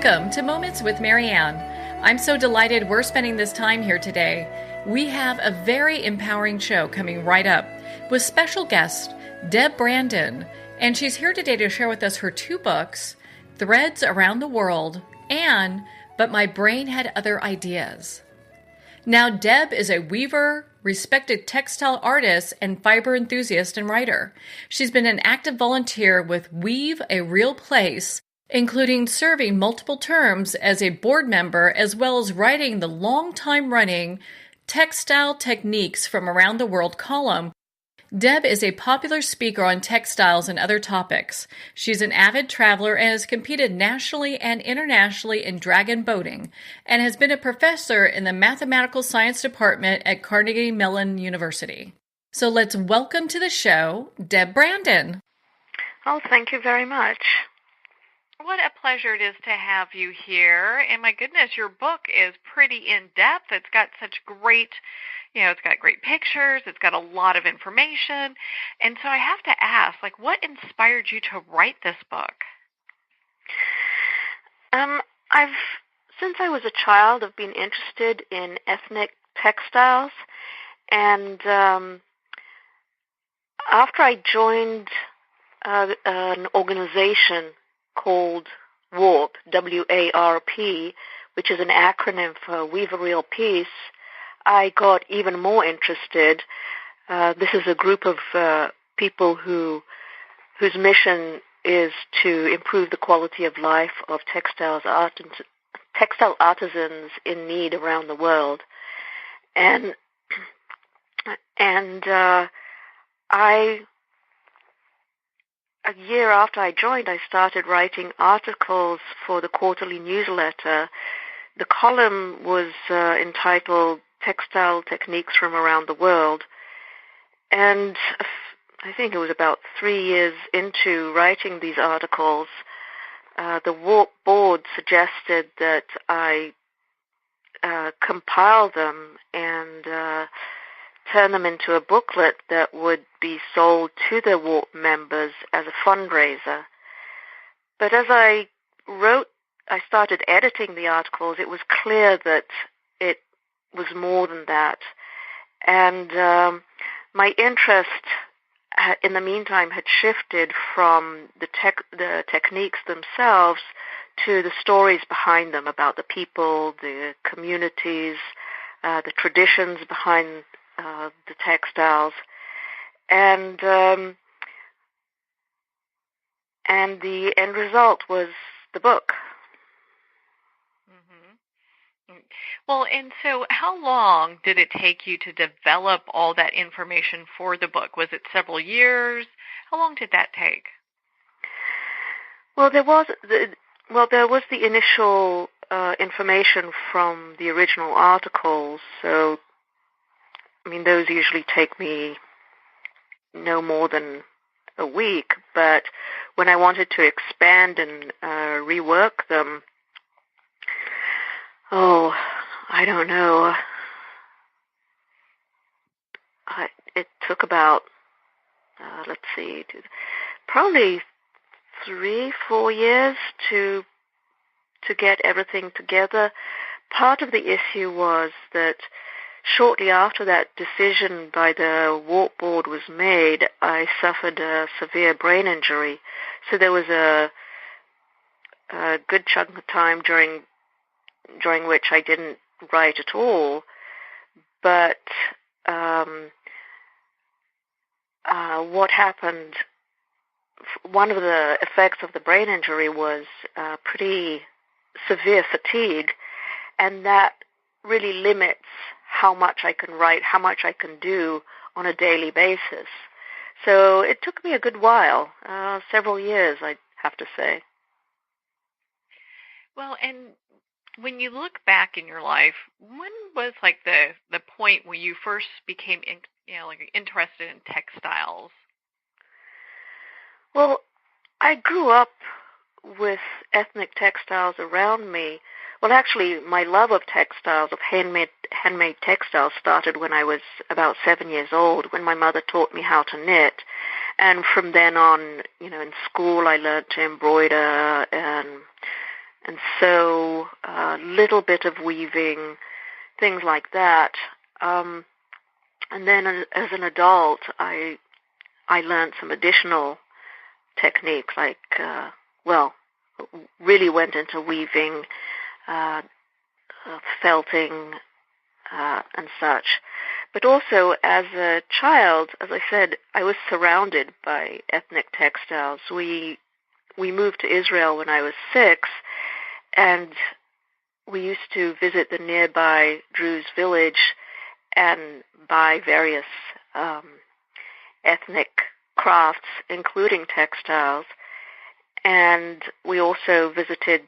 Welcome to Moments with Marianne. I'm so delighted we're spending this time here today. We have a very empowering show coming right up with special guest Deb Brandon, and she's here today to share with us her two books, Threads Around the World and But My Brain Had Other Ideas. Now, Deb is a weaver, respected textile artist, and fiber enthusiast and writer. She's been an active volunteer with Weave a Real Place, including serving multiple terms as a board member, as well as writing the long-time-running Textile Techniques from Around the World column. Deb is a popular speaker on textiles and other topics. She's an avid traveler and has competed nationally and internationally in dragon boating, and has been a professor in the Mathematical Science Department at Carnegie Mellon University. So let's welcome to the show, Deb Brandon. Oh, thank you very much. What a pleasure it is to have you here. And my goodness, your book is pretty in-depth. It's got such great, it's got great pictures. It's got a lot of information. And so I have to ask, what inspired you to write this book? Since I was a child, I've been interested in ethnic textiles. And after I joined an organization called WARP, W-A-R-P, which is an acronym for Weave a Real Peace, I got even more interested. This is a group of people whose mission is to improve the quality of life of textile artisans in need around the world. And a year after I joined, I started writing articles for the quarterly newsletter. The column was entitled Textile Techniques from Around the World. And I think it was about 3 years into writing these articles, the WARP board suggested that I compile them and turn them into a booklet that would be sold to the WARP members as a fundraiser. But as I started editing the articles, it was clear that it was more than that. And my interest in the meantime had shifted from the techniques themselves to the stories behind them, about the people, the communities, the traditions behind the textiles, and the end result was the book. Mm-hmm. Well, and so how long did it take you to develop all that information for the book? Was it several years? How long did that take? Well, there was the initial information from the original articles, so those usually take me no more than a week, but when I wanted to expand and rework them, I don't know. It took about, probably 3-4 years to get everything together. Part of the issue was that shortly after that decision by the WARP board was made, I suffered a severe brain injury. So there was a good chunk of time during which I didn't write at all. But what happened, one of the effects of the brain injury was pretty severe fatigue, and that really limits how much I can write, how much I can do on a daily basis. So it took me a good while, several years, I'd have to say. Well, and when you look back in your life, when was the point where you first became interested in textiles? Well, I grew up with ethnic textiles around me. Well, actually, my love of textiles, of handmade textiles, started when I was about 7 years old, when my mother taught me how to knit. And from then on, in school, I learned to embroider and and sew, a little bit of weaving, things like that. And then as an adult, I learned some additional techniques, like, really went into weaving, felting, and such. But also, as a child, as I said, I was surrounded by ethnic textiles. We moved to Israel when I was 6, and we used to visit the nearby Druze village and buy various ethnic crafts, including textiles. And we also visited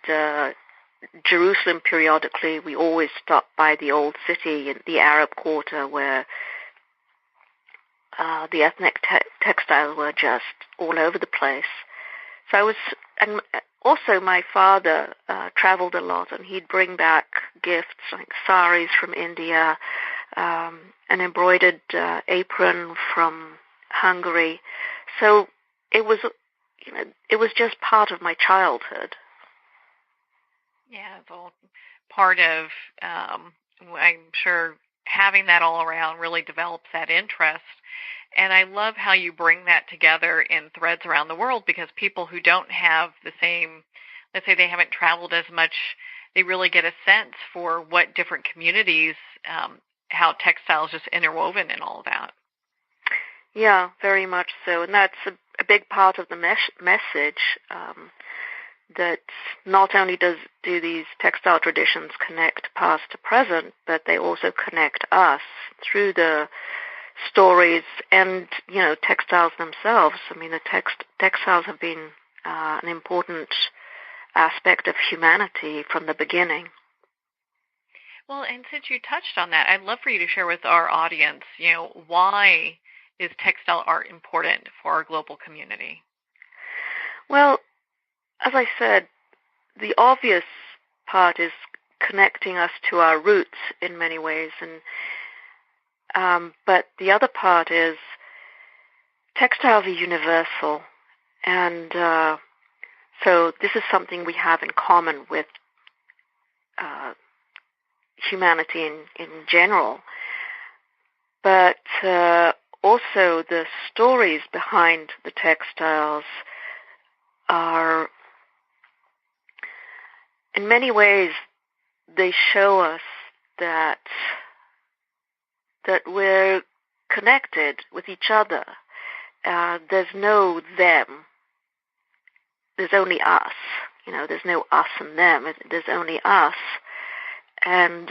Jerusalem periodically. We always stopped by the old city in the Arab Quarter, where the ethnic textiles were just all over the place. So I was, and also my father traveled a lot, and he'd bring back gifts like saris from India, an embroidered apron from Hungary. So it was just part of my childhood. Yeah, it's all part of, I'm sure having that all around really develops that interest. And I love how you bring that together in threads around the world, because people who don't have the same, let's say they haven't traveled as much, they really get a sense for what different communities, how textiles just interwoven in all of that. Yeah, very much so. And that's a big part of the message, that not only do these textile traditions connect past to present, but they also connect us through the stories and, textiles themselves. I mean, the textiles have been an important aspect of humanity from the beginning. Well, and since you touched on that, I'd love for you to share with our audience, why is textile art important for our global community? Well, as I said, the obvious part is connecting us to our roots in many ways, but the other part is textiles are universal, and so this is something we have in common with humanity in general. But also the stories behind the textiles are, in many ways, they show us that we're connected with each other. There's no them. There's only us. There's no us and them. There's only us. And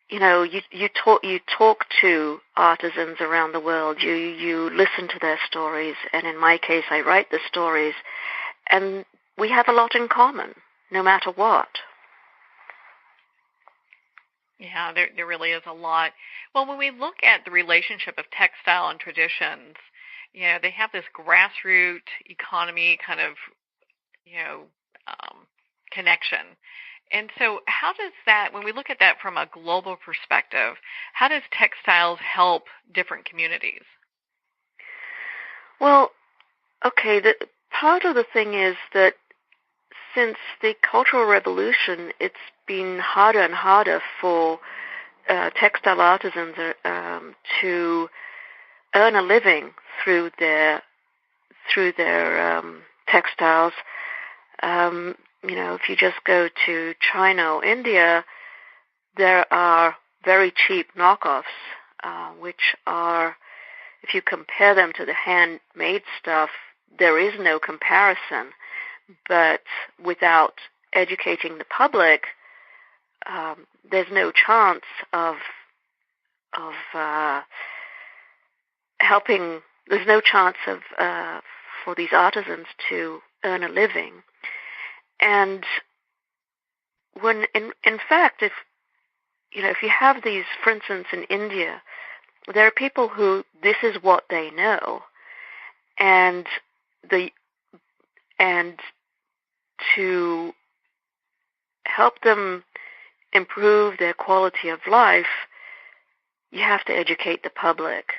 you talk to artisans around the world. You listen to their stories, and in my case, I write the stories, and we have a lot in common, no matter what. Yeah, there really is a lot. Well, when we look at the relationship of textile and traditions, they have this grassroots economy kind of, connection. And so how does that, when we look at that from a global perspective, how does textiles help different communities? Well, okay, part of the thing is that since the Cultural Revolution, it's been harder and harder for textile artisans to earn a living through their textiles. If you just go to China or India, there are very cheap knockoffs, which are, if you compare them to the handmade stuff, there is no comparison. But without educating the public, there's no chance of helping. There's no chance of for these artisans to earn a living. And when, in fact, if you have these, for instance, in India, there are people who this is what they know, and to help them improve their quality of life, you have to educate the public.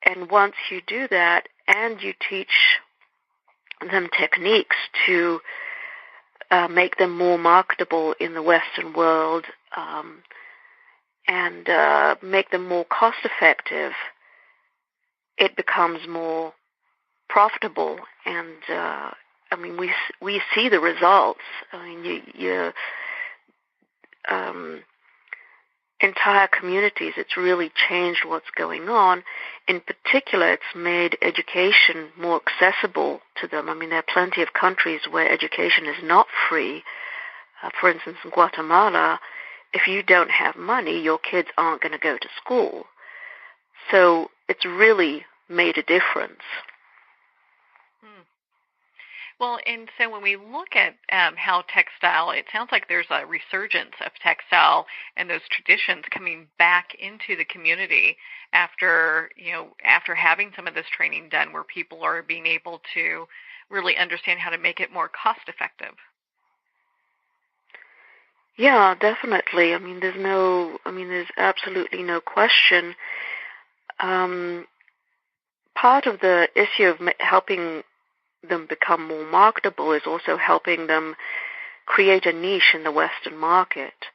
And once you do that, and you teach them techniques to make them more marketable in the Western world, and make them more cost-effective, it becomes more profitable. And we see the results. I mean, entire communities, it's really changed what's going on. In particular, it's made education more accessible to them. I mean, there are plenty of countries where education is not free. For instance, in Guatemala, if you don't have money, your kids aren't going to go to school. So it's really made a difference. Well, and so when we look at how textile, it sounds like there's a resurgence of textile and those traditions coming back into the community after having some of this training done, where people are being able to really understand how to make it more cost effective. Yeah, definitely. I mean, there's absolutely no question. Part of the issue of helping them become more marketable is also helping them create a niche in the Western market.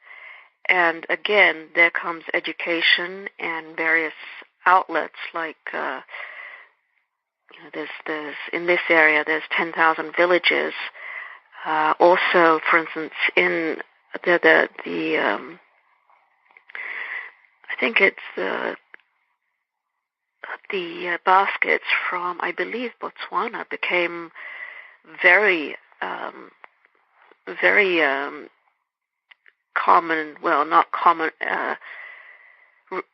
And again, there comes education and various outlets like, there's in this area, there's 10,000 villages. Also, for instance, in I think it's the baskets from, I believe, Botswana became very common. Well, not common.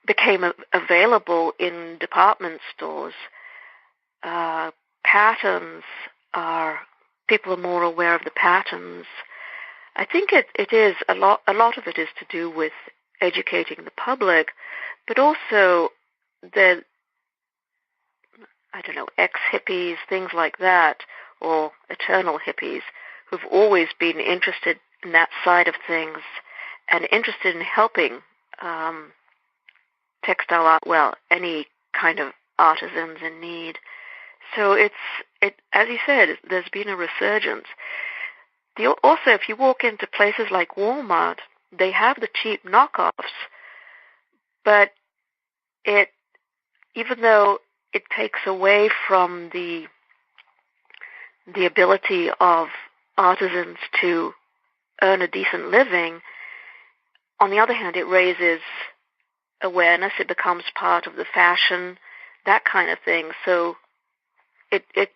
Became available in department stores. Patterns people are more aware of the patterns. I think it is a lot of it is to do with educating the public, but also the, I don't know, ex-hippies, things like that, or eternal hippies, who've always been interested in that side of things and interested in helping textile art, well, any kind of artisans in need. So it, as you said, there's been a resurgence. Also, if you walk into places like Walmart, they have the cheap knockoffs, but even though it takes away from the ability of artisans to earn a decent living, on the other hand, it raises awareness. It becomes part of the fashion, that kind of thing. So it's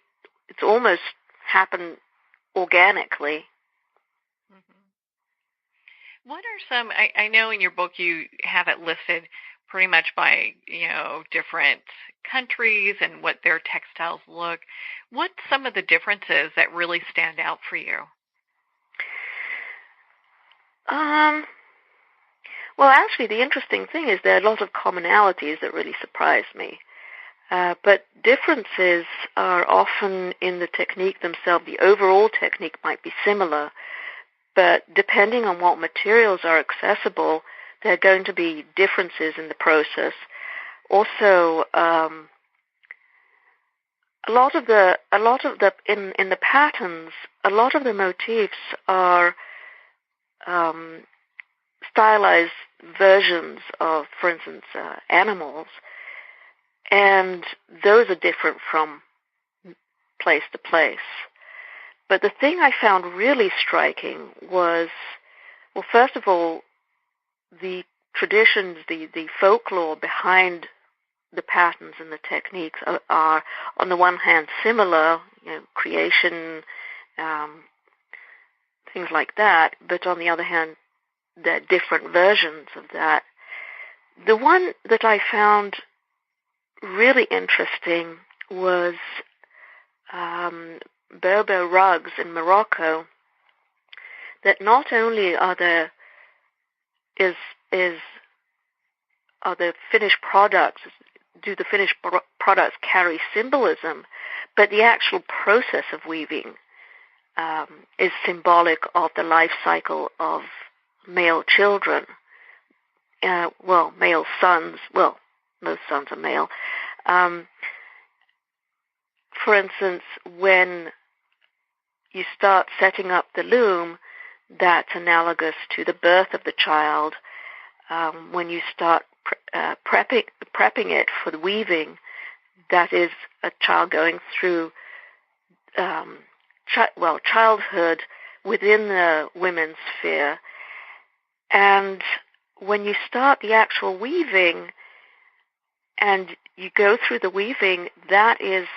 almost happened organically. What are some, I know in your book you have it listed pretty much by, different countries and what their textiles look. What's some of the differences that really stand out for you? Well, actually, the interesting thing is there are a lot of commonalities that really surprise me. But differences are often in the technique themselves. The overall technique might be similar, but depending on what materials are accessible, there are going to be differences in the process. Also, in the patterns, a lot of the motifs are stylized versions of, for instance, animals, and those are different from place to place. But the thing I found really striking was, well, first of all, the traditions, the folklore behind the patterns and the techniques are on the one hand similar, creation, things like that, but on the other hand, there are different versions of that. The one that I found really interesting was Berber rugs in Morocco. That not only are the finished products, do the finished products carry symbolism, but the actual process of weaving is symbolic of the life cycle of male children. Male sons. Well, most sons are male. For instance, when you start setting up the loom, that's analogous to the birth of the child. When you start prepping it for the weaving, that is a child going through childhood within the women's sphere. And when you start the actual weaving and you go through the weaving, that is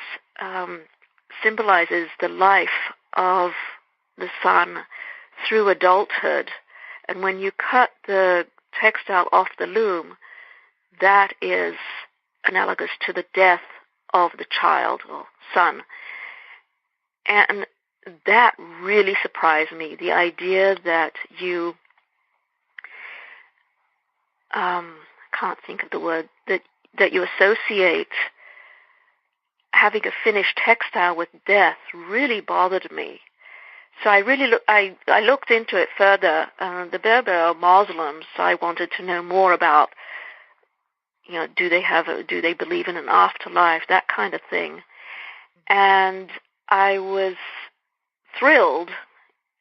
symbolizes the life of the son through adulthood. And when you cut the textile off the loom, that is analogous to the death of the child or son. And that really surprised me, the idea that you, can't think of the word, that you associate having a finished textile with death really bothered me. So I looked into it further. The Berber are Muslims, so I wanted to know more about, do they believe in an afterlife, that kind of thing. And I was thrilled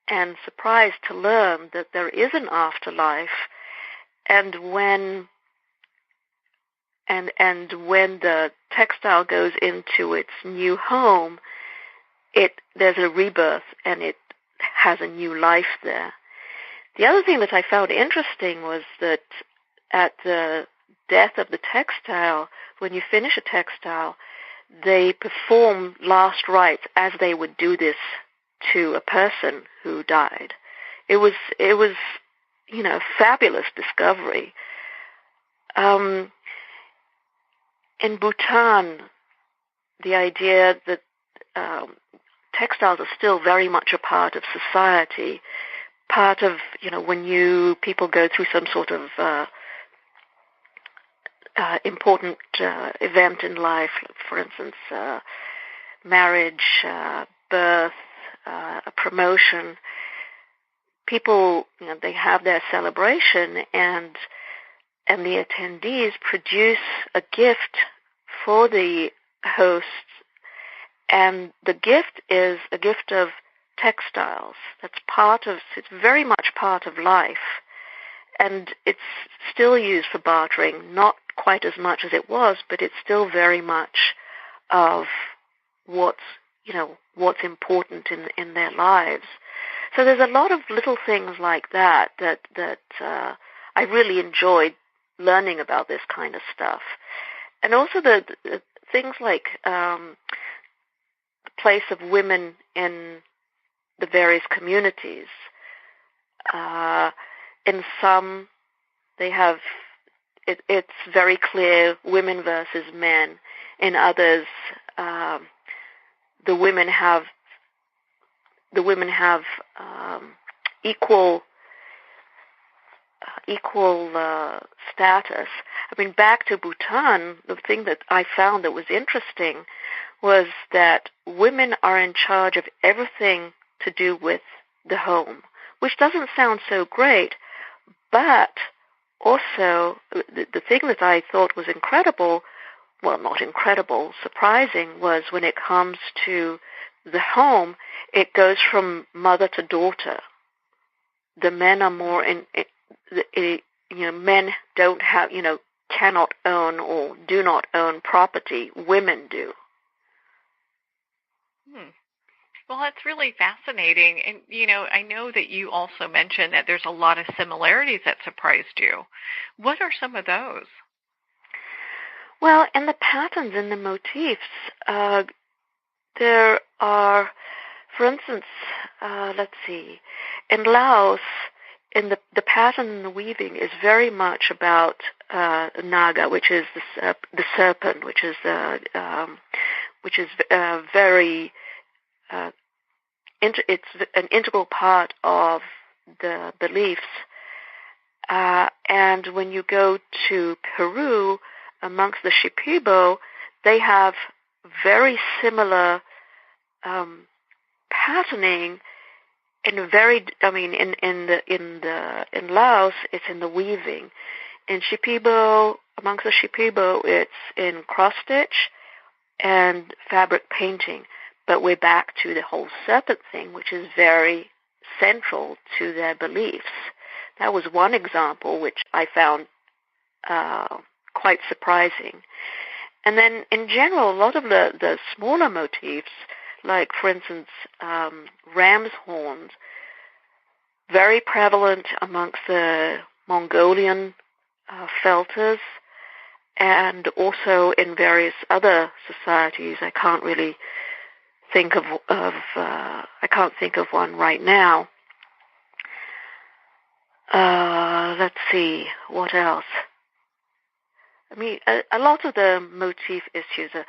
and surprised to learn that there is an afterlife, and when the textile goes into its new home, there's a rebirth and it has a new life there. The other thing that I found interesting was that at the death of the textile, when you finish a textile, they perform last rites as they would do this to a person who died. It was a fabulous discovery. In Bhutan, the idea that textiles are still very much a part of society, part of, when people go through some sort of important event in life, for instance, marriage, birth, a promotion, people, they have their celebration, and the attendees produce a gift for the hosts, and the gift is a gift of textiles. It's very much part of life, and it's still used for bartering, not quite as much as it was, but it's still very much of what's important in their lives. So there's a lot of little things like that I really enjoyed learning about this kind of stuff. And also the things like the place of women in the various communities. In some, they have it's very clear women versus men. In others, the women have equal status. I mean, back to Bhutan, the thing that I found that was interesting was that women are in charge of everything to do with the home, which doesn't sound so great, but also the thing that I thought was incredible, well, not incredible, surprising, was when it comes to the home, it goes from mother to daughter. The men are more men don't have, cannot own or do not own property. Women do. Well, that's really fascinating. And, I know that you also mentioned that there's a lot of similarities that surprised you. What are some of those? Well, in the patterns, in the motifs, there are, for instance, let's see, in Laos, in the pattern in the weaving is very much about naga, which is the serpent, which is very it's an integral part of the beliefs. And when you go to Peru, amongst the Shipibo, they have very similar patterning. In Laos, it's in the weaving. In Shipibo, amongst the Shipibo, it's in cross stitch and fabric painting. But we're back to the whole serpent thing, which is very central to their beliefs. That was one example which I found quite surprising. And then, in general, a lot of the smaller motifs, like, for instance, ram's horns, very prevalent amongst the Mongolian felters, and also in various other societies. I can't really think of one right now. Let's see, what else? I mean, a lot of the motif issues are,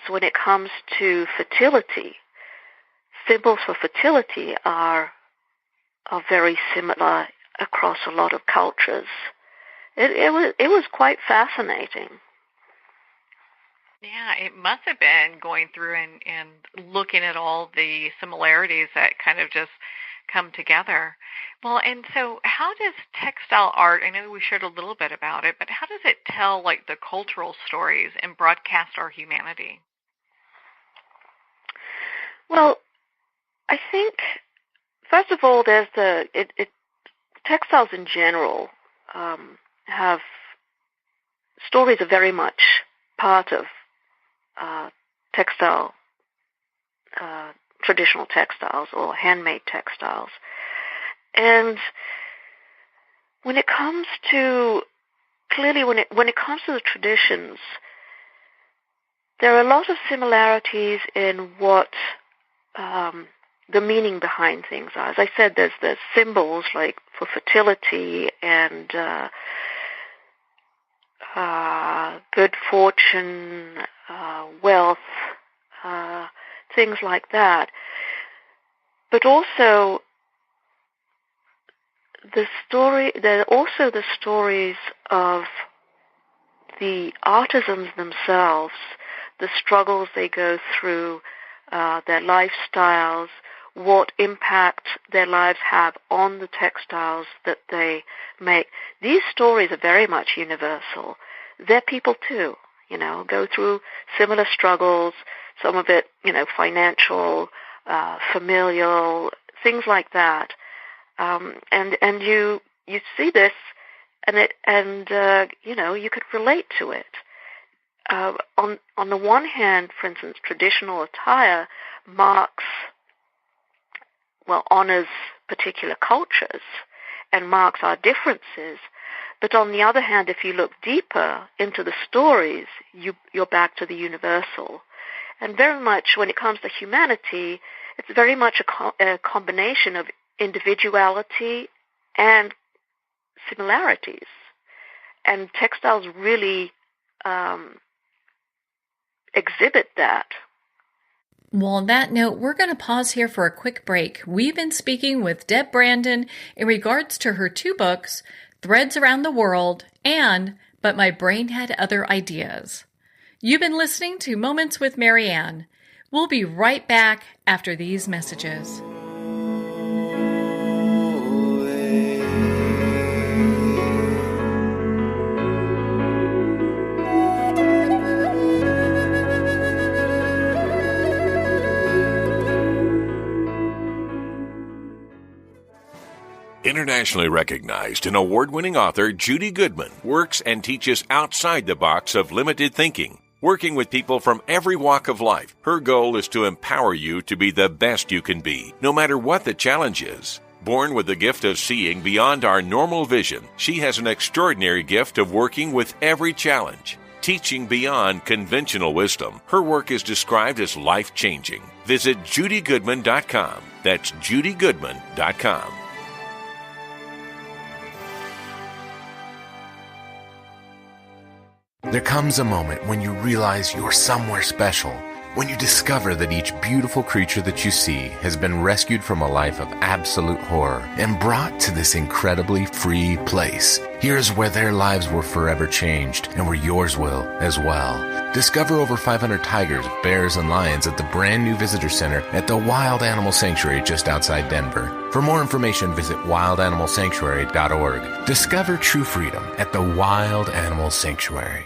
when it comes to fertility, symbols for fertility are very similar across a lot of cultures. It was quite fascinating. Yeah, it must have been going through and looking at all the similarities that kind of just come together. Well, and so how does textile art, I know we shared a little bit about it, but how does it tell, like, the cultural stories and broadcast our humanity? Well, I think, first of all, there's textiles in general have stories are very much part of traditional textiles or handmade textiles. And when it comes to the traditions, there are a lot of similarities in what the meaning behind things are. As I said, there's the symbols like for fertility and good fortune, wealth, things like that. But also there are also the stories of the artisans themselves, the struggles they go through, their lifestyles, what impact their lives have on the textiles that they make. These stories are very much universal. They're people too, go through similar struggles, some of it, financial, familial, things like that. And you see this, and you could relate to it. On the one hand, for instance, traditional attire honors particular cultures and marks our differences. But on the other hand, if you look deeper into the stories, you're back to the universal. And very much when it comes to humanity, it's very much a combination of individuality and similarities. And textiles really exhibit that. Well, on that note, we're going to pause here for a quick break. We've been speaking with Deb Brandon in regards to her two books, Threads Around the World and But My Brain Had Other Ideas. You've been listening to Moments with Marianne. We'll be right back after these messages. Internationally recognized and award-winning author Judy Goodman works and teaches outside the box of limited thinking. Working with people from every walk of life, her goal is to empower you to be the best you can be, no matter what the challenge is. Born with the gift of seeing beyond our normal vision, she has an extraordinary gift of working with every challenge. Teaching beyond conventional wisdom, her work is described as life-changing. Visit judygoodman.com. That's judygoodman.com. There comes a moment when you realize you're somewhere special, when you discover that each beautiful creature that you see has been rescued from a life of absolute horror and brought to this incredibly free place. Here's where their lives were forever changed and where yours will as well. Discover over 500 tigers, bears, and lions at the brand new visitor center at the Wild Animal Sanctuary just outside Denver. For more information, visit wildanimalsanctuary.org. Discover true freedom at the Wild Animal Sanctuary.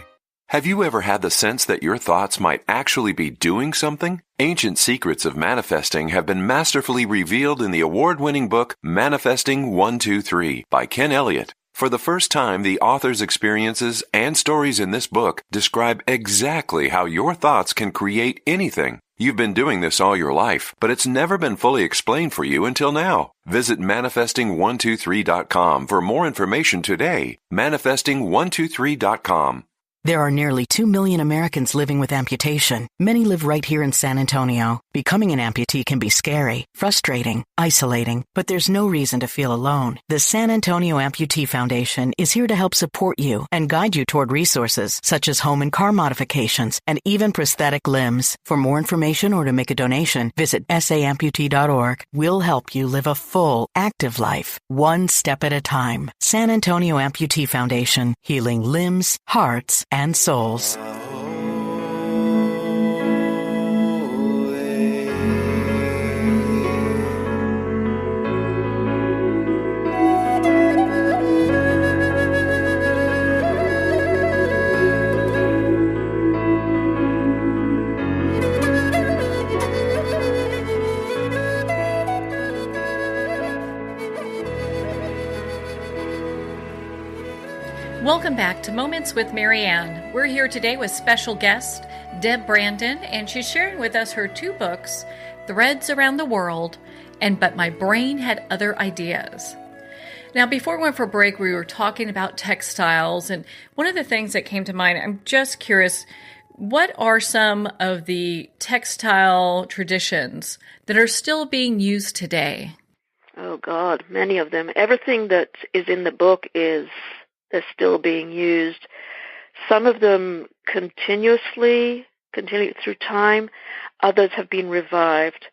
Have you ever had the sense that your thoughts might actually be doing something? Ancient secrets of manifesting have been masterfully revealed in the award-winning book Manifesting 123 by Ken Elliott. For the first time, the author's experiences and stories in this book describe exactly how your thoughts can create anything. You've been doing this all your life, but it's never been fully explained for you until now. Visit manifesting123.com for more information today. Manifesting123.com. There are nearly 2 million Americans living with amputation. Many live right here in San Antonio. Becoming an amputee can be scary, frustrating, isolating, but there's no reason to feel alone. The San Antonio Amputee Foundation is here to help support you and guide you toward resources such as home and car modifications and even prosthetic limbs. For more information or to make a donation, visit saamputee.org. We'll help you live a full, active life, one step at a time. San Antonio Amputee Foundation, healing limbs, hearts, and souls. Welcome back to Moments with Marianne. We're here today with special guest Deb Brandon, and she's sharing with us her 2 books, Threads Around the World and But My Brain Had Other Ideas. Now, before we went for break, we were talking about textiles, and one of the things that came to mind, I'm just curious, what are some of the textile traditions that are still being used today? Oh, God, many of them. Everything that is in the book is still being used. Some of them continue through time. Others have been revived.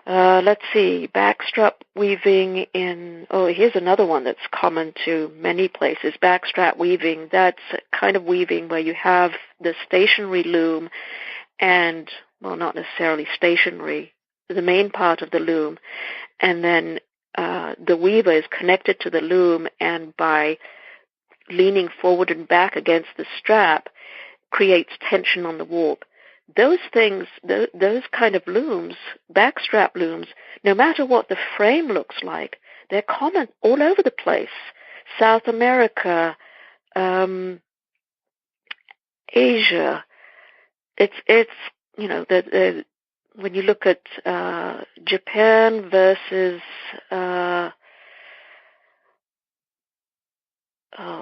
Let's see, backstrap weaving here's another one that's common to many places. Backstrap weaving, that's a kind of weaving where you have the stationary loom and, well, not necessarily stationary, the main part of the loom, and then the weaver is connected to the loom, and by leaning forward and back against the strap creates tension on the warp. Those things, those kind of looms, backstrap looms, no matter what the frame looks like, they're common all over the place. South America, Asia. It's when you look at Japan versus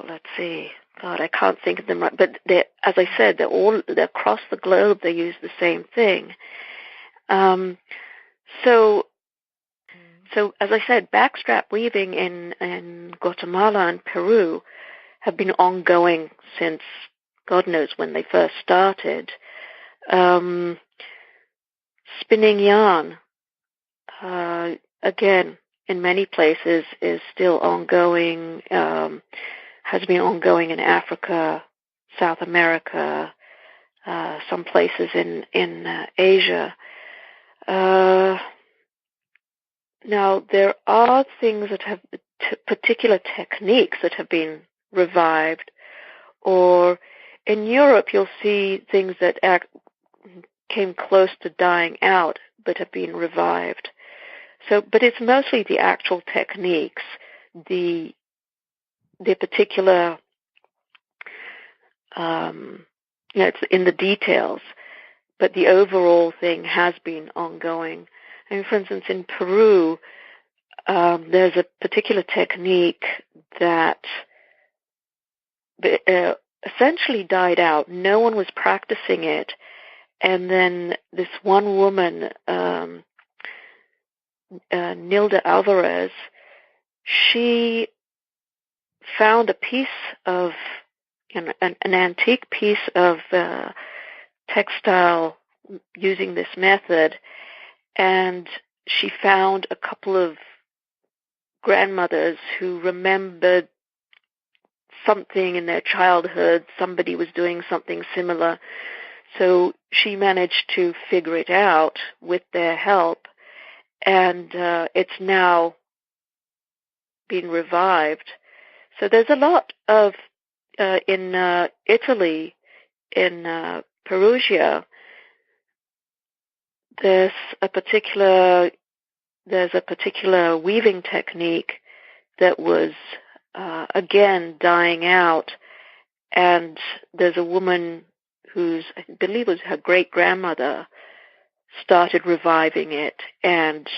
let's see. God, I can't think of them right. But as I said, they're across the globe. They use the same thing. So as I said, backstrap weaving in Guatemala and Peru have been ongoing since God knows when they first started. Spinning yarn, again, in many places is still ongoing, has been ongoing in Africa, South America, some places in Asia. Now, there are things that have particular techniques that have been revived, or in Europe you'll see things that came close to dying out but have been revived. So, but it's mostly the actual techniques, the particular, it's in the details, but the overall thing has been ongoing. I mean, for instance, in Peru, there's a particular technique that essentially died out. No one was practicing it. And then this one woman, Nilda Alvarez, she found a piece of, an antique piece of textile using this method, and she found a couple of grandmothers who remembered something in their childhood. Somebody was doing something similar. So she managed to figure it out with their help, and it's now been revived. So there's a lot of in Italy, in Perugia, there's a particular weaving technique that was again dying out, and there's a woman whose, I believe it was her great grandmother, started reviving it, and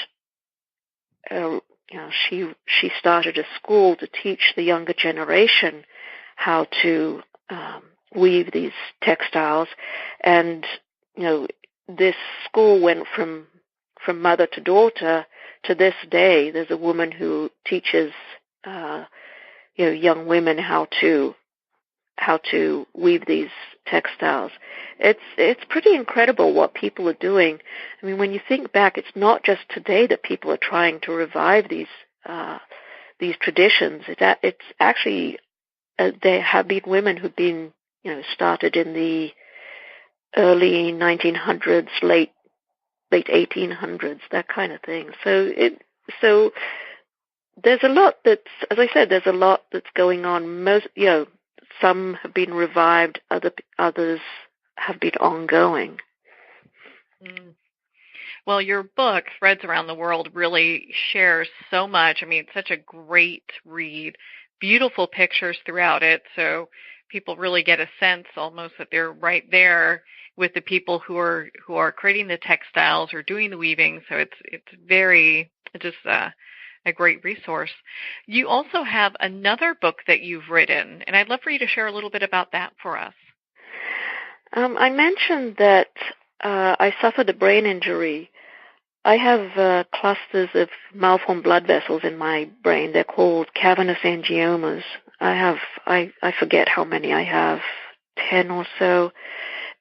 she started a school to teach the younger generation how to weave these textiles, and this school went from mother to daughter. To this day, there's a woman who teaches young women how to weave these textiles. It's pretty incredible what people are doing. I mean, when you think back, it's not just today that people are trying to revive these traditions. It's actually there have been women who've been started in the early 1900s, late 1800s, that kind of thing. So there's a lot that's, as I said, there's a lot that's going on. Some have been revived, others have been ongoing. Mm. Well, your book, Threads Around the World, really shares so much. I mean, it's such a great read, beautiful pictures throughout it, so people really get a sense almost that they're right there with the people who are creating the textiles or doing the weaving. So it's very just a great resource. You also have another book that you've written, and I'd love for you to share a little bit about that for us. I mentioned that I suffered a brain injury. I have clusters of malformed blood vessels in my brain. They're called cavernous angiomas. I forget how many I have, 10 or so.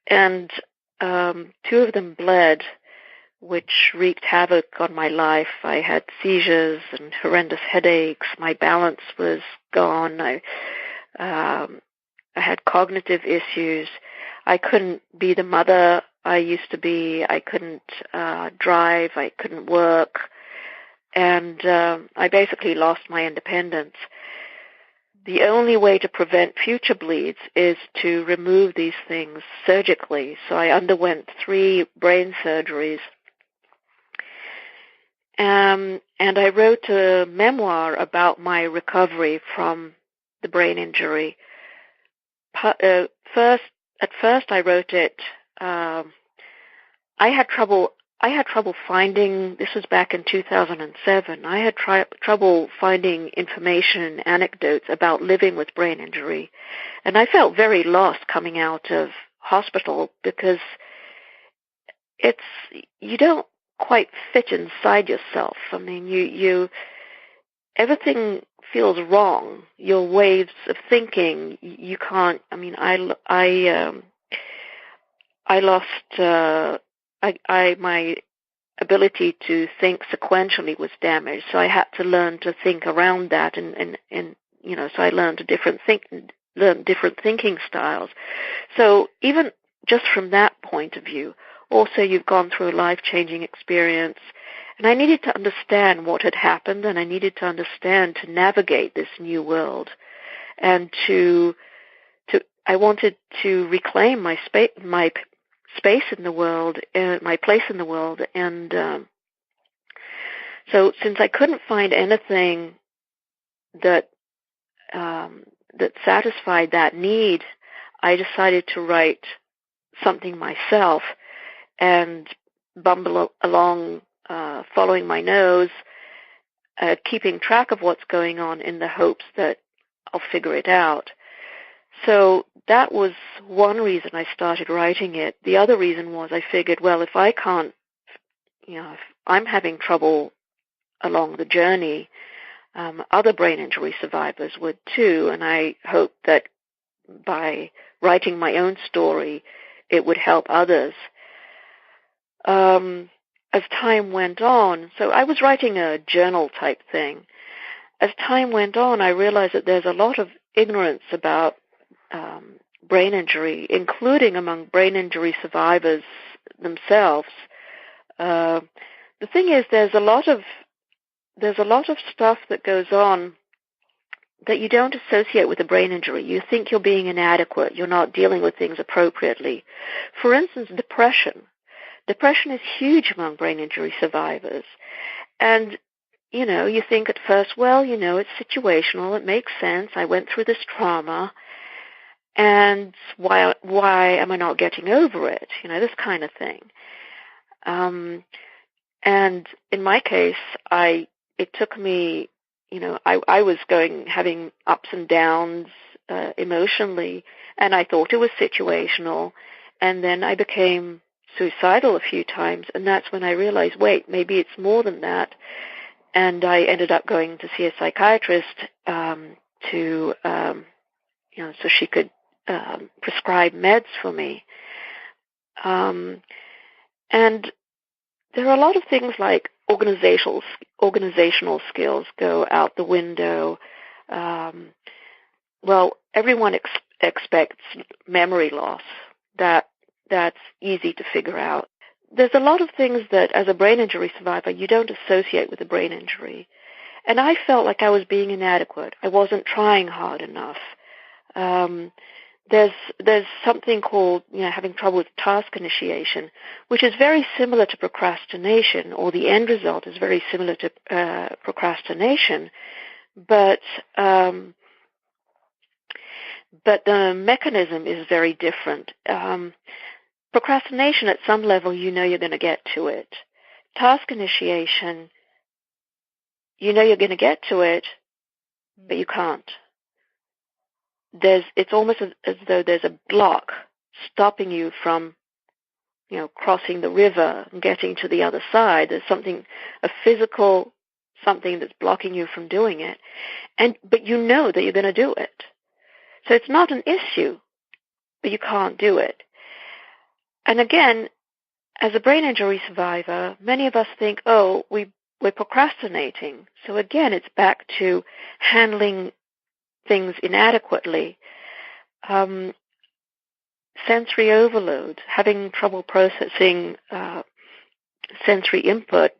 And 2 of them bled, which wreaked havoc on my life. I had seizures and horrendous headaches. My balance was gone. I had cognitive issues. I couldn't be the mother I used to be. I couldn't drive. I couldn't work. And I basically lost my independence. The only way to prevent future bleeds is to remove these things surgically. So I underwent 3 brain surgeries. And I wrote a memoir about my recovery from the brain injury. At first I wrote it, I had trouble finding, this was back in 2007, I had trouble finding information and anecdotes about living with brain injury. And I felt very lost coming out of hospital because you don't quite fit inside yourself. I mean, you everything feels wrong. Your ways of thinking, you can't. I mean, I lost my ability to think sequentially was damaged, so I had to learn to think around that, and so I learned different thinking styles. So even just from that point of view, also you've gone through a life-changing experience, and I needed to understand what had happened, and I needed to understand to navigate this new world, and I wanted to reclaim my space in the world, my place in the world, and so since I couldn't find anything that satisfied that need, I decided to write something myself and bumble along, following my nose, keeping track of what's going on in the hopes that I'll figure it out. So that was one reason I started writing it. The other reason was I figured, well, if I can't, if I'm having trouble along the journey, other brain injury survivors would too, and I hoped that by writing my own story, it would help others. As time went on, so I was writing a journal type thing. As time went on, I realized that there's a lot of ignorance about brain injury, including among brain injury survivors themselves. The thing is, there's a lot of stuff that goes on that you don't associate with a brain injury. You think you're being inadequate. You're not dealing with things appropriately. For instance, depression. Depression is huge among brain injury survivors. And, you think at first, well, it's situational. It makes sense. I went through this trauma. And why am I not getting over it? This kind of thing. And in my case, it took me, I was having ups and downs emotionally, and I thought it was situational. And then I became suicidal a few times, and that's when I realized, wait, maybe it's more than that. And I ended up going to see a psychiatrist so she could prescribe meds for me. And there are a lot of things like organizational skills go out the window. Everyone expects memory loss. That's easy to figure out. There's a lot of things that, as a brain injury survivor, you don't associate with a brain injury. And I felt like I was being inadequate. I wasn't trying hard enough. There's something called, having trouble with task initiation, which is very similar to procrastination, or the end result is very similar to procrastination, but the mechanism is very different. Procrastination, at some level, you're going to get to it. Task initiation, you're going to get to it, but you can't. It's almost as though there's a block stopping you from, crossing the river and getting to the other side. There's a physical something that's blocking you from doing it, but you know that you're going to do it. So it's not an issue, but you can't do it. And again, as a brain injury survivor, many of us think, we're procrastinating. So again, it's back to handling things inadequately. Sensory overload, having trouble processing sensory input.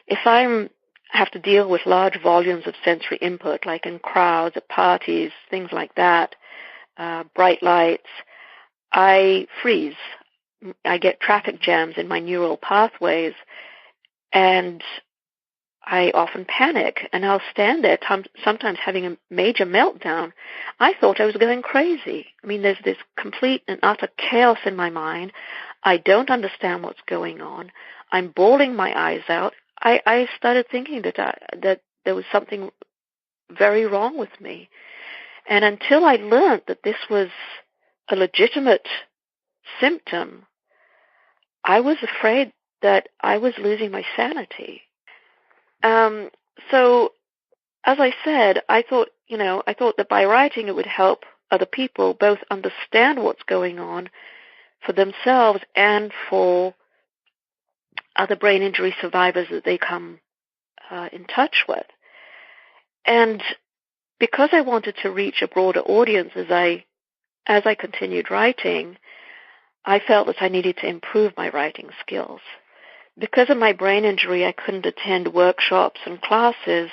If I have to deal with large volumes of sensory input, like in crowds, at parties, things like that, bright lights, I freeze. I get traffic jams in my neural pathways, and I often panic, and I'll stand there sometimes having a major meltdown. I thought I was going crazy. I mean, there's this complete and utter chaos in my mind. I don't understand what's going on. I'm bawling my eyes out. I started thinking that there was something very wrong with me. And until I learned that this was a legitimate symptom, I was afraid that I was losing my sanity. So, as I said, I thought that by writing it would help other people both understand what's going on for themselves and for other brain injury survivors that they come in touch with. And because I wanted to reach a broader audience as I continued writing, I felt that I needed to improve my writing skills. Because of my brain injury, I couldn't attend workshops and classes,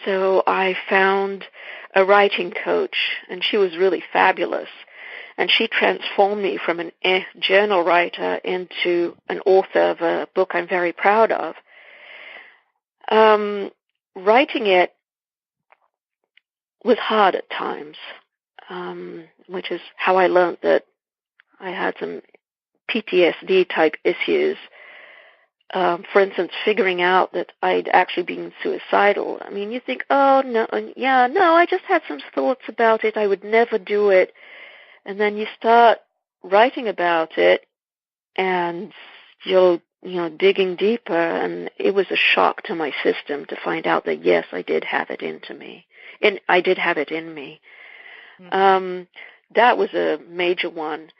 so I found a writing coach, and she was really fabulous. And she transformed me from an journal writer into an author of a book I'm very proud of. Writing it was hard at times, which is how I learned that I had some PTSD-type issues. For instance, figuring out that I'd actually been suicidal. I mean, you think, I just had some thoughts about it. I would never do it. And then you start writing about it, and you're, digging deeper, and it was a shock to my system to find out that, yes, I did have it in me. Mm-hmm. That was a major one.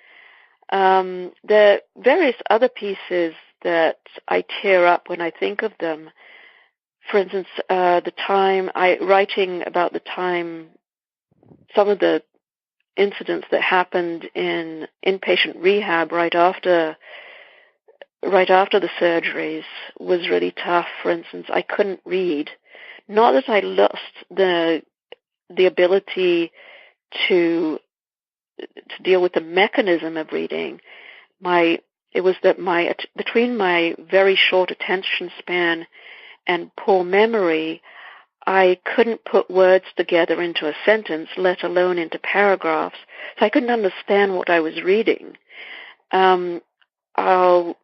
The various other pieces that I tear up when I think of them, for instance, writing about the time, some of the incidents that happened in inpatient rehab right after the surgeries was really tough. For instance, I couldn't read. not that I lost the ability to deal with the mechanism of reading. It was that between my very short attention span and poor memory, I couldn't put words together into a sentence, let alone into paragraphs. So I couldn't understand what I was reading. I'll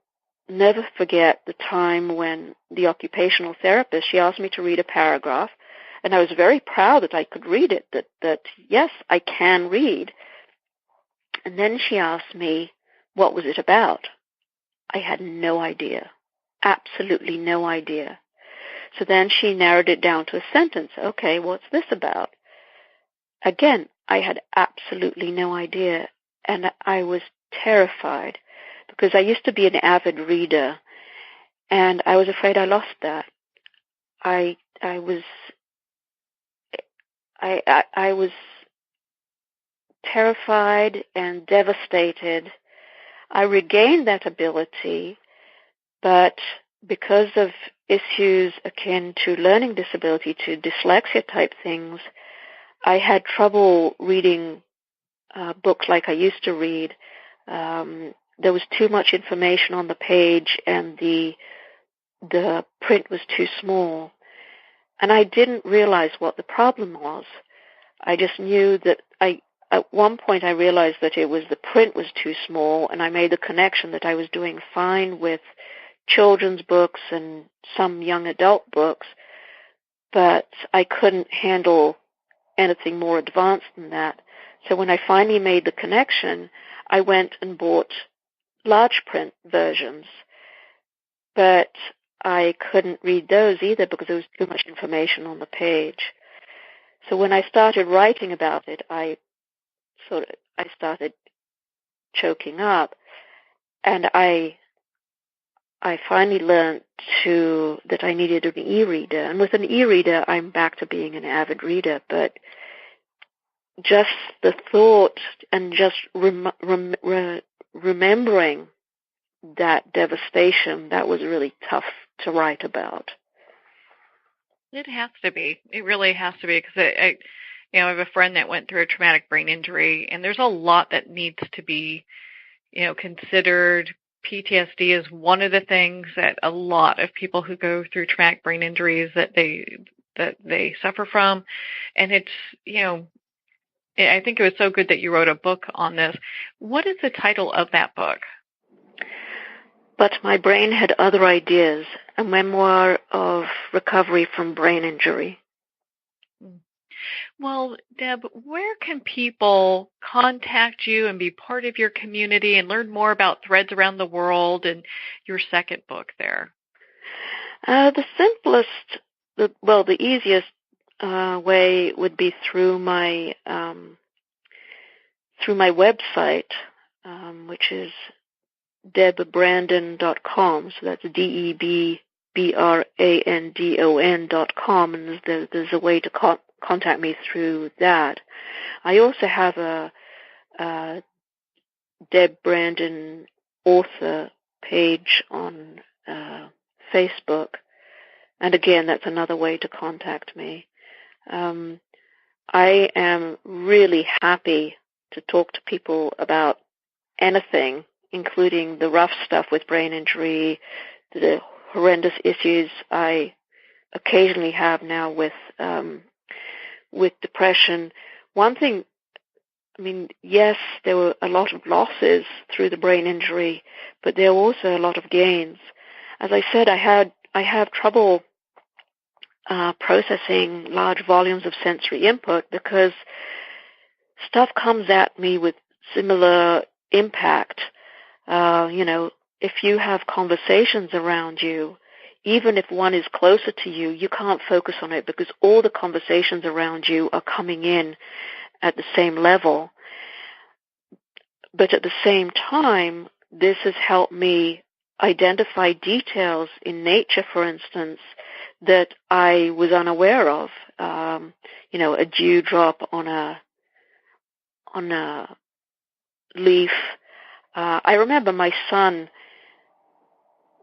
never forget the time when the occupational therapist, she asked me to read a paragraph, and I was very proud that I could read it, that yes, I can read. And then she asked me, what was it about? I had no idea, absolutely no idea. So then she narrowed it down to a sentence. Okay, what's this about? Again, I had absolutely no idea, and I was terrified because I used to be an avid reader, and I was afraid I lost that. I was terrified and devastated. I regained that ability, but because of issues akin to learning disability, to dyslexia type things, I had trouble reading books like I used to read. There was too much information on the page, and the print was too small. And I didn't realize what the problem was. I just knew that at one point I realized that it was the print was too small, and I made the connection that I was doing fine with children's books and some young adult books, but I couldn't handle anything more advanced than that. So when I finally made the connection, I went and bought large print versions, but I couldn't read those either because there was too much information on the page. So when I started writing about it, I started choking up, and I finally learned that I needed an e-reader. And with an e-reader, I'm back to being an avid reader. But just the thought and just remembering that devastation, that was really tough to write about. It has to be. It really has to be, because I have a friend that went through a traumatic brain injury, and there's a lot that needs to be, considered. PTSD is one of the things that a lot of people who go through traumatic brain injuries that they suffer from, and it's, I think it was so good that you wrote a book on this. What is the title of that book? But My Brain Had Other Ideas, a memoir of recovery from brain injury. Well, Deb, where can people contact you and be part of your community and learn more about Threads Around the World and your second book there? The easiest way would be through my website, which is debbrandon.com. So that's DEBBRANDON.com, and there's a way to contact me through that. I also have a Deb Brandon author page on Facebook, and again, that's another way to contact me. I am really happy to talk to people about anything, including the rough stuff with brain injury, the horrendous issues I occasionally have now with depression. One thing, yes, there were a lot of losses through the brain injury, but there were also a lot of gains. As I said, I have trouble processing large volumes of sensory input because stuff comes at me with similar impact. If you have conversations around you, even if one is closer to you, you can't focus on it because all the conversations around you are coming in at the same level. But at the same time, this has helped me identify details in nature, for instance, that I was unaware of. A dewdrop on a leaf. I remember my son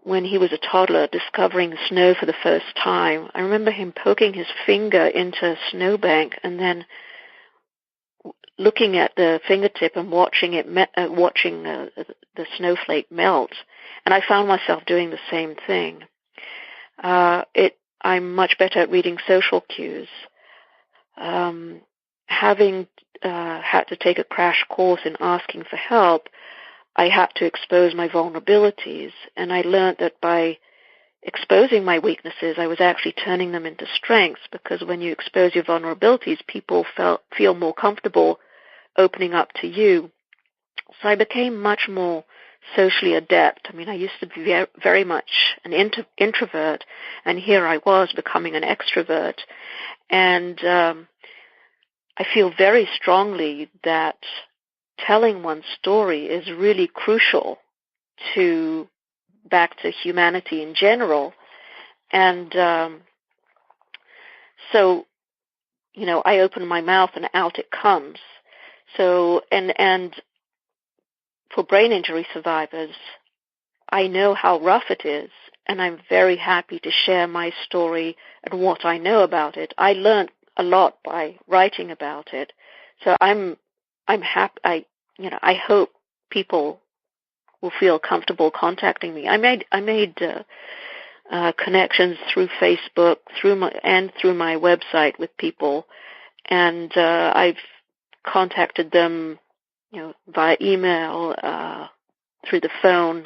when he was a toddler discovering the snow for the first time. I remember him poking his finger into a snowbank and then looking at the fingertip and watching the snowflake melt. And I found myself doing the same thing. I'm much better at reading social cues. Having had to take a crash course in asking for help, I had to expose my vulnerabilities, and I learned that by exposing my weaknesses, I was actually turning them into strengths, because when you expose your vulnerabilities, people feel more comfortable opening up to you. So I became much more socially adept. I mean, I used to be very much an introvert, and here I was becoming an extrovert. And I feel very strongly that telling one's story is really crucial back to humanity in general. And so, I open my mouth and out it comes. So, and for brain injury survivors, I know how rough it is, and I'm very happy to share my story and what I know about it. I learned a lot by writing about it. So I'm happy. I hope people will feel comfortable contacting me. I made connections through Facebook, through my website with people, and I've contacted them, via email, through the phone.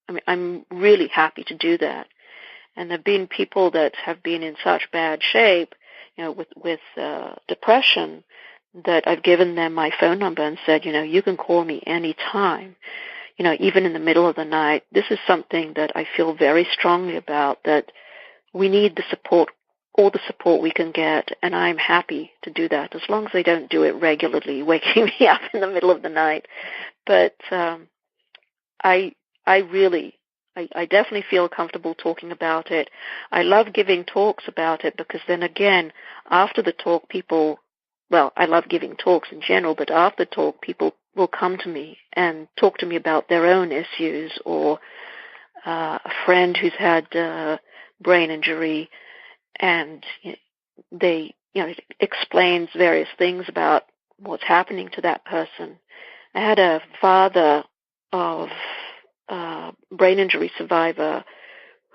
I mean, I'm really happy to do that. And there've been people that have been in such bad shape, with depression, that I've given them my phone number and said, you can call me any time, even in the middle of the night. This is something that I feel very strongly about, that we need the support, all the support we can get, and I'm happy to do that, as long as they don't do it regularly, waking me up in the middle of the night. But I definitely feel comfortable talking about it. I love giving talks about it, because then again, after the talk, I love giving talks in general, but after the talk, people will come to me and talk to me about their own issues, or a friend who's had brain injury, and it explains various things about what's happening to that person. I had a father of brain injury survivor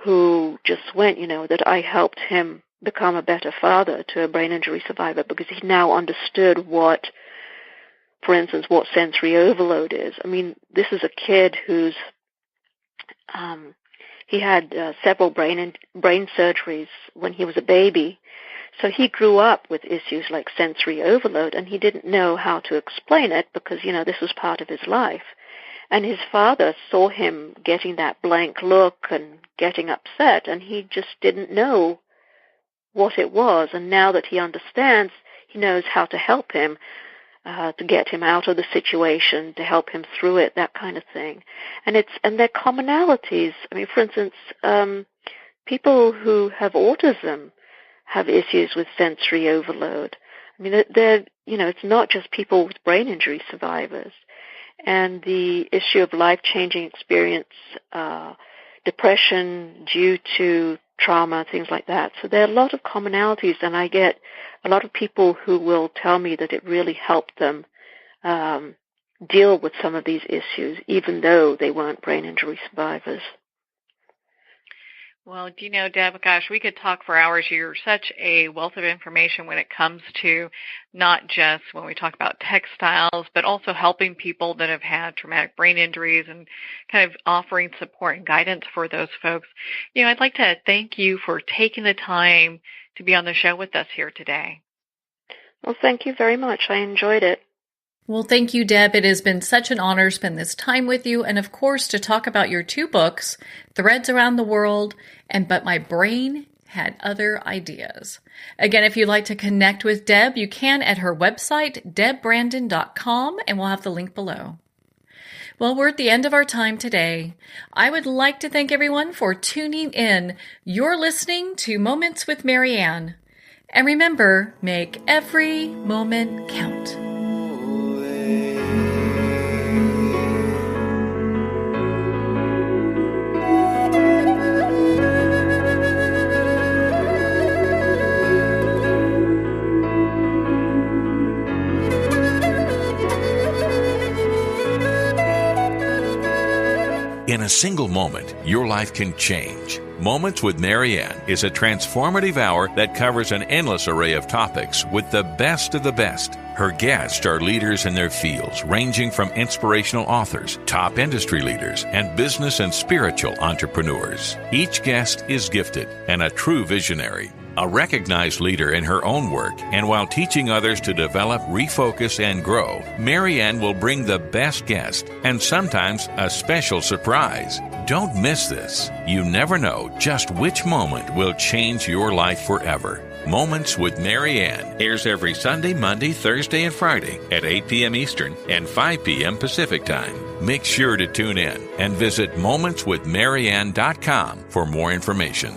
who just went, that I helped him become a better father to a brain injury survivor, because he now understood what, for instance, what sensory overload is. I mean, this is a kid who's he had several brain surgeries when he was a baby, so he grew up with issues like sensory overload, and he didn't know how to explain it, because this was part of his life. And his father saw him getting that blank look and getting upset, and he just didn't know what it was. And now that he understands, he knows how to help him, to get him out of the situation, to help him through it, that kind of thing. And they're commonalities. I mean, for instance, people who have autism have issues with sensory overload. I mean, it's not just people with brain injury survivors. And the issue of life-changing experience, depression due to trauma, things like that. So there are a lot of commonalities, and I get a lot of people who will tell me that it really helped them deal with some of these issues, even though they weren't brain injury survivors. Well, Deb, gosh, we could talk for hours. You're such a wealth of information when it comes to not just when we talk about textiles, but also helping people that have had traumatic brain injuries and kind of offering support and guidance for those folks. I'd like to thank you for taking the time to be on the show with us here today. Well, thank you very much. I enjoyed it. Well, thank you, Deb. It has been such an honor to spend this time with you, and of course to talk about your two books, Threads Around the World and But My Brain Had Other Ideas. Again, if you'd like to connect with Deb, you can at her website, debbrandon.com, and we'll have the link below. Well, we're at the end of our time today. I would like to thank everyone for tuning in. You're listening to Moments with Marianne. And remember, make every moment count. In a single moment, your life can change. Moments with Marianne is a transformative hour that covers an endless array of topics with the best of the best. Her guests are leaders in their fields, ranging from inspirational authors, top industry leaders, and business and spiritual entrepreneurs. Each guest is gifted and a true visionary, a recognized leader in her own work, and while teaching others to develop, refocus, and grow, Marianne will bring the best guest and sometimes a special surprise. Don't miss this. You never know just which moment will change your life forever. Moments with Marianne airs every Sunday, Monday, Thursday, and Friday at 8 p.m. Eastern and 5 p.m. Pacific Time. Make sure to tune in and visit momentswithmarianne.com for more information.